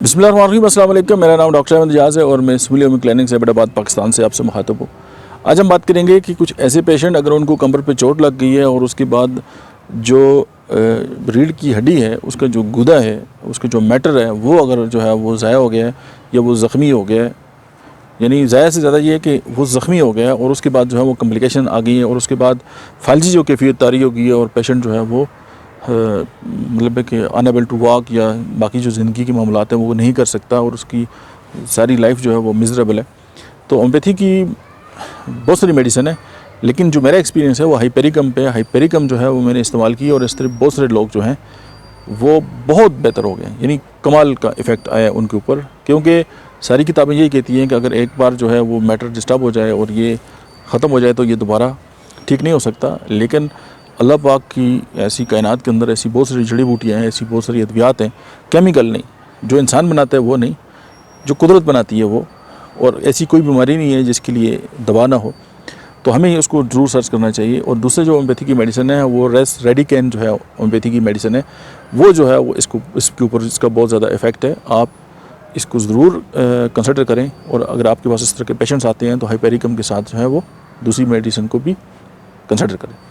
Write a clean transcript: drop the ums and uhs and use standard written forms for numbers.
बिस्मिल्लाहिर्रहमानिर्रहीम, अस्सलाम वालेकुम। मेरा नाम डॉक्टर अहमद इजाज़ है और मैं सिविल होम्योपैथी क्लिनिक से हैदराबाद पाकिस्तान से आपसे मुखातब हूँ। आज हम बात करेंगे कि कुछ ऐसे पेशेंट अगर उनको कमर पे चोट लग गई है और उसके बाद जो रीढ़ की हड्डी है, उसका जो गुदा है, उसका जो मैटर है, वो अगर जो है वो ज़ाया हो गया है या वो ज़ख्मी हो गया है, यानी ज़्यादा से ज़्यादा ये है कि वो ज़ख्मी हो गया है और उसके बाद जो है वो कम्प्लिकेशन आ गई है और उसके बाद फालजी जो कैफियत तारी हो गई है और पेशेंट जो है वो मतलब है कि अनएबल टू वॉक या बाकी जो ज़िंदगी के मामलात हैं वो नहीं कर सकता और उसकी सारी लाइफ जो है वो मिज़रेबल है। तो होम्योपैथी की बहुत सारी मेडिसिन है, लेकिन जो मेरा एक्सपीरियंस है वो हाइपेरिकम पे। हाइपेरिकम जो है वो मैंने इस्तेमाल की और इस तरह बहुत सारे लोग जो हैं वो बहुत बेहतर हो गए, यानी कमाल का इफ़ेक्ट आया उनके ऊपर। क्योंकि सारी किताबें यही कहती हैं कि अगर एक बार जो है वो मैटर डिस्टर्ब हो जाए और ये ख़त्म हो जाए तो ये दोबारा ठीक नहीं हो सकता। लेकिन अल्लाह पाक की ऐसी कायनात के अंदर ऐसी बहुत सारी जड़ी बूटियाँ हैं, ऐसी बहुत सारी अद्वियात हैं, केमिकल नहीं, जो इंसान बनाता है वो नहीं, जो कुदरत बनाती है वो। और ऐसी कोई बीमारी नहीं है जिसके लिए दवा ना हो, तो हमें उसको ज़रूर सर्च करना चाहिए। और दूसरे जो होम्योपैथी की मेडिसिन है वो रेडिकेन जो है होम्योपैथी की मेडिसिन है, वो जो है वो इसके ऊपर इसका बहुत ज़्यादा इफ़ेक्ट है। आप इसको ज़रूर कंसिडर करें और अगर आपके पास इस तरह के पेशेंट्स आते हैं तो हाइपेरिकम के साथ जो है वो दूसरी मेडिसिन को भी कंसिडर करें।